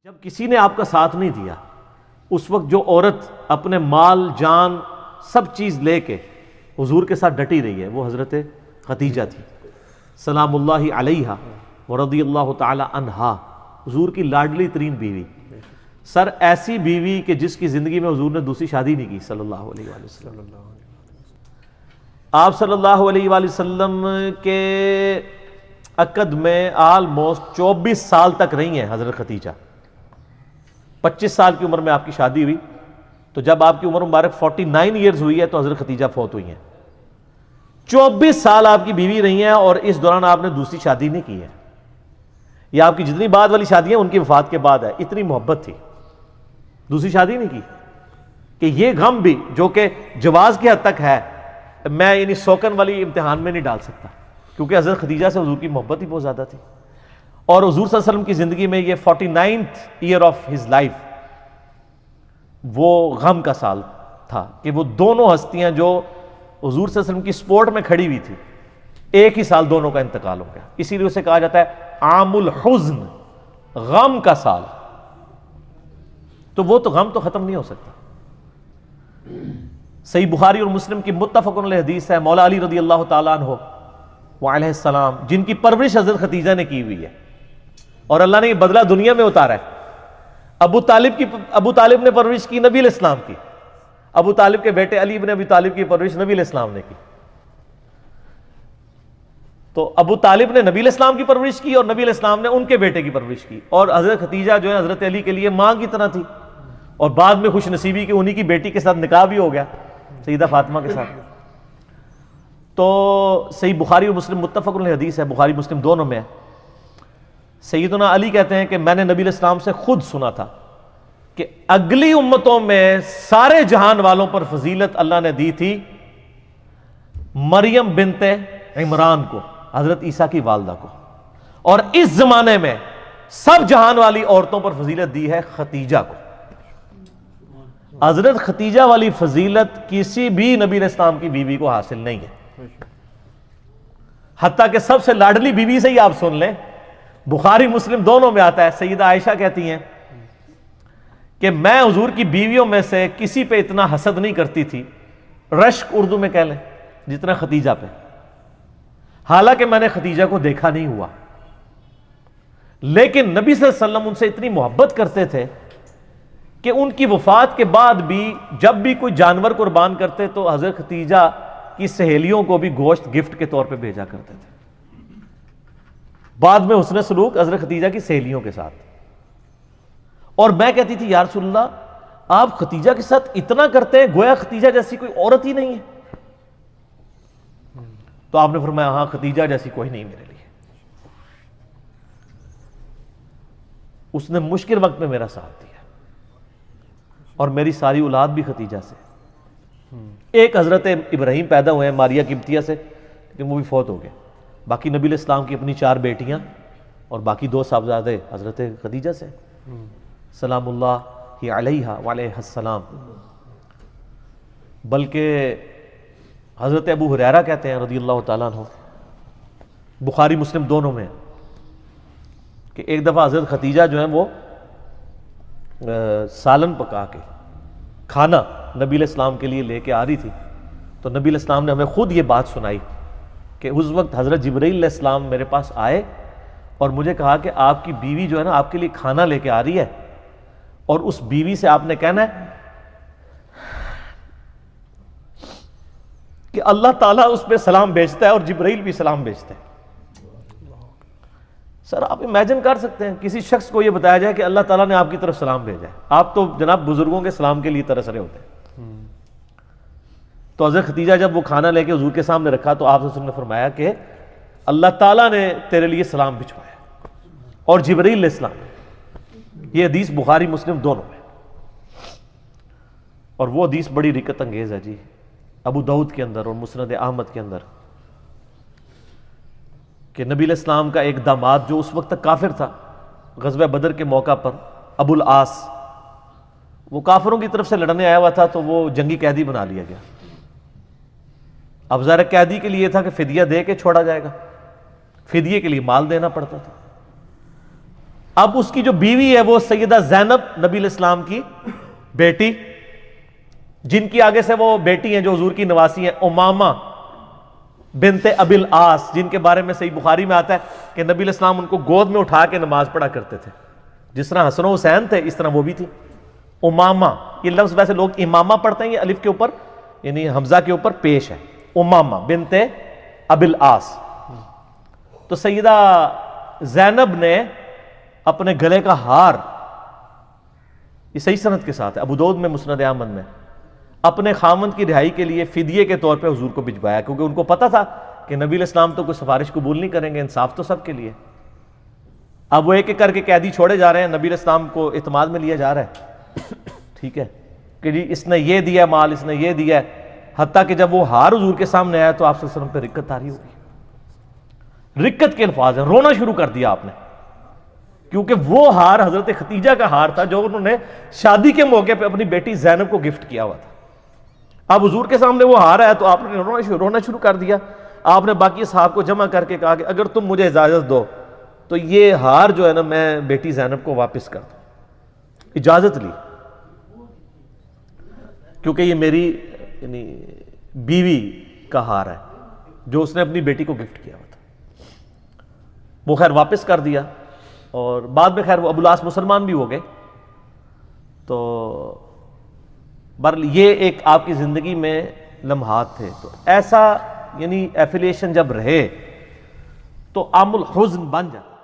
جب کسی نے آپ کا ساتھ نہیں دیا، اس وقت جو عورت اپنے مال جان سب چیز لے کے حضور کے ساتھ ڈٹی رہی ہے وہ حضرت خدیجہ تھی سلام اللہ علیہا ورضی اللہ تعالی عنہا، حضور کی لاڈلی ترین بیوی۔ سر ایسی بیوی کہ جس کی زندگی میں حضور نے دوسری شادی نہیں کی صلی اللہ علیہ وآلہ وسلم۔ آپ صلی اللہ علیہ وآلہ وسلم کے عقد میں آلموسٹ 24 سال تک رہی ہیں حضرت خدیجہ۔ 25 سال کی عمر میں آپ کی شادی ہوئی، تو جب آپ کی عمر مبارک 49 ایئرز ہوئی ہے تو حضرت خدیجہ فوت ہوئی ہیں۔ 24 سال آپ کی بیوی رہی ہیں اور اس دوران آپ نے دوسری شادی نہیں کی ہے۔ یہ آپ کی جتنی بعد والی شادیاں ان کی وفات کے بعد ہے، اتنی محبت تھی، دوسری شادی نہیں کی کہ یہ غم بھی جو کہ جواز کی حد تک ہے میں یعنی سوکن والی امتحان میں نہیں ڈال سکتا، کیونکہ حضرت خدیجہ سے حضور کی محبت ہی بہت زیادہ تھی۔ اور حضور صلی اللہ علیہ وسلم کی زندگی میں یہ 49th year of his life وہ غم کا سال تھا کہ وہ دونوں ہستیاں جو حضور صلی اللہ علیہ وسلم کی سپورٹ میں کھڑی ہوئی تھی، ایک ہی سال دونوں کا انتقال ہو گیا۔ اسی لیے اسے کہا جاتا ہے عام الحزن، غم کا سال۔ تو وہ تو غم تو ختم نہیں ہو سکتا۔ صحیح بخاری اور مسلم کی متفق علیہ حدیث ہے، مولا علی رضی اللہ تعالیٰ عنہ وعلیہ السلام جن کی پرورش حضرت خدیجہ نے کی ہوئی ہے اور اللہ نے یہ بدلہ دنیا میں اتارا ہے۔ ابو طالب نے پرورش کی نبی علیہ السلام کی، ابو طالب کے بیٹے علی بن ابی طالب کی پرورش نبی علیہ السلام نے کی۔ تو ابو طالب نے نبی علیہ السلام کی پرورش کی اور نبی علیہ السلام نے ان کے بیٹے کی پرورش کی، اور حضرت خدیجہ جو ہے حضرت علی کے لیے ماں کی طرح تھی، اور بعد میں خوش نصیبی کہ انہی کی بیٹی کے ساتھ نکاح بھی ہو گیا سیدہ فاطمہ کے ساتھ۔ تو صحیح بخاری اور مسلم متفق علیہ حدیث ہے، بخاری مسلم دونوں میں ہے۔ سیدنا علی کہتے ہیں کہ میں نے نبی علیہ السلام سے خود سنا تھا کہ اگلی امتوں میں سارے جہان والوں پر فضیلت اللہ نے دی تھی مریم بنت عمران کو، حضرت عیسیٰ کی والدہ کو، اور اس زمانے میں سب جہان والی عورتوں پر فضیلت دی ہے خدیجہ کو۔ حضرت خدیجہ والی فضیلت کسی بھی نبی علیہ السلام کی بیوی کو حاصل نہیں ہے، حتیٰ کہ سب سے لاڈلی بیوی سے ہی آپ سن لیں، بخاری مسلم دونوں میں آتا ہے، سیدہ عائشہ کہتی ہیں کہ میں حضور کی بیویوں میں سے کسی پہ اتنا حسد نہیں کرتی تھی، رشک اردو میں کہہ لیں، جتنا خدیجہ پہ، حالانکہ میں نے خدیجہ کو دیکھا نہیں ہوا، لیکن نبی صلی اللہ علیہ وسلم ان سے اتنی محبت کرتے تھے کہ ان کی وفات کے بعد بھی جب بھی کوئی جانور قربان کرتے تو حضرت خدیجہ کی سہیلیوں کو بھی گوشت گفٹ کے طور پہ بھیجا کرتے تھے۔ بعد میں حسن سلوک حضرت خدیجہ کی سہیلیوں کے ساتھ، اور میں کہتی تھی یا رسول اللہ آپ خدیجہ کے ساتھ اتنا کرتے ہیں گویا خدیجہ جیسی کوئی عورت ہی نہیں ہے۔ تو آپ نے فرمایا ہاں خدیجہ جیسی کوئی نہیں میرے لیے، اس نے مشکل وقت میں میرا ساتھ دیا، اور میری ساری اولاد بھی خدیجہ سے۔ ایک حضرت ابراہیم پیدا ہوئے ہیں ماریہ قبطیہ سے، لیکن وہ بھی فوت ہو گئے۔ باقی نبی علیہ السلام کی اپنی 4 بیٹیاں اور باقی 2 صاحبزادے حضرت خدیجہ سے سلام اللہ علیہا وعلیہ السلام۔ بلکہ حضرت ابو ہریرہ کہتے ہیں رضی اللہ تعالیٰ عنہ، بخاری مسلم دونوں میں، کہ ایک دفعہ حضرت خدیجہ جو ہیں وہ سالن پکا کے کھانا نبی علیہ السلام کے لیے لے کے آ رہی تھی، تو نبی علیہ السلام نے ہمیں خود یہ بات سنائی کہ اس وقت حضرت جبرائیل علیہ السلام میرے پاس آئے اور مجھے کہا کہ آپ کی بیوی جو ہے نا آپ کے لیے کھانا لے کے آ رہی ہے، اور اس بیوی سے آپ نے کہنا ہے کہ اللہ تعالیٰ اس پہ سلام بھیجتا ہے اور جبرائیل بھی سلام بھیجتا ہے۔ سر آپ امیجن کر سکتے ہیں کسی شخص کو یہ بتایا جائے کہ اللہ تعالیٰ نے آپ کی طرف سلام بھیجا ہے، آپ تو جناب بزرگوں کے سلام کے لیے ترس رہے ہوتے ہیں۔ تو حضرت خدیجہ جب وہ کھانا لے کے حضور کے سامنے رکھا تو آپ نے فرمایا کہ اللہ تعالیٰ نے تیرے لیے سلام بھجوایا اور جبرائیل علیہ السلام۔ یہ حدیث بخاری مسلم دونوں میں، اور وہ حدیث بڑی رکت انگیز ہے جی، ابو داؤد کے اندر اور مسند احمد کے اندر، کہ نبی علیہ السلام کا ایک داماد جو اس وقت تک کافر تھا، غزوہ بدر کے موقع پر ابو العاص، وہ کافروں کی طرف سے لڑنے آیا ہوا تھا تو وہ جنگی قیدی بنا لیا گیا۔ اب ظاہر قیدی کے لیے تھا کہ فدیہ دے کے چھوڑا جائے گا، فدیے کے لیے مال دینا پڑتا تھا۔ اب اس کی جو بیوی ہے وہ سیدہ زینب نبی علیہ السلام کی بیٹی، جن کی آگے سے وہ بیٹی ہیں جو حضور کی نواسی ہیں، امامہ بنت ابی العاص، جن کے بارے میں صحیح بخاری میں آتا ہے کہ نبی علیہ السلام ان کو گود میں اٹھا کے نماز پڑھا کرتے تھے، جس طرح حسن و حسین تھے اس طرح وہ بھی تھی۔ امامہ، یہ لفظ ویسے لوگ امامہ پڑھتے ہیں، یہ الف کے اوپر یعنی حمزہ کے اوپر پیش ہے، امامہ بنت ابی العاص۔ تو سیدہ زینب نے اپنے گلے کا ہار، یہ صحیح سند کے ساتھ ہے، ابو داؤد میں، مسند احمد میں، اپنے خاوند کی رہائی کے لیے فدیے کے طور پہ حضور کو بھجوایا، کیونکہ ان کو پتا تھا کہ نبی علیہ السلام تو کوئی سفارش قبول نہیں کریں گے، انصاف تو سب کے لیے۔ اب وہ ایک ایک کر کے قیدی چھوڑے جا رہے ہیں، نبی علیہ السلام کو اعتماد میں لیا جا رہا ہے، ٹھیک ہے کہ جی اس نے یہ دیا مال، اس نے یہ دیا ہے، حتیٰ کہ جب وہ ہار حضور کے سامنے آیا تو آپ صلی اللہ علیہ وسلم پہ رکت طاری ہو گئی، رکت کے الفاظ ہیں، رونا شروع کر دیا آپ نے، کیونکہ وہ ہار حضرت ختیجہ کا ہار تھا جو انہوں نے شادی کے موقع پہ اپنی بیٹی زینب کو گفٹ کیا ہوا تھا۔ اب حضور کے سامنے وہ ہار ہے تو آپ نے رونا شروع کر دیا۔ آپ نے باقی اصحاب کو جمع کر کے کہا کہ اگر تم مجھے اجازت دو تو یہ ہار جو ہے نا میں بیٹی زینب کو واپس کر دوں۔ اجازت لی، کیونکہ یہ میری یعنی بیوی کا ہار ہے جو اس نے اپنی بیٹی کو گفٹ کیا ہوا تھا۔ وہ خیر واپس کر دیا، اور بعد میں خیر وہ ابو العاص مسلمان بھی ہو گئے۔ تو بہرحال یہ ایک آپ کی زندگی میں لمحات تھے۔ تو ایسا یعنی ایفیلیشن جب رہے تو عام الحزن بن جاتا۔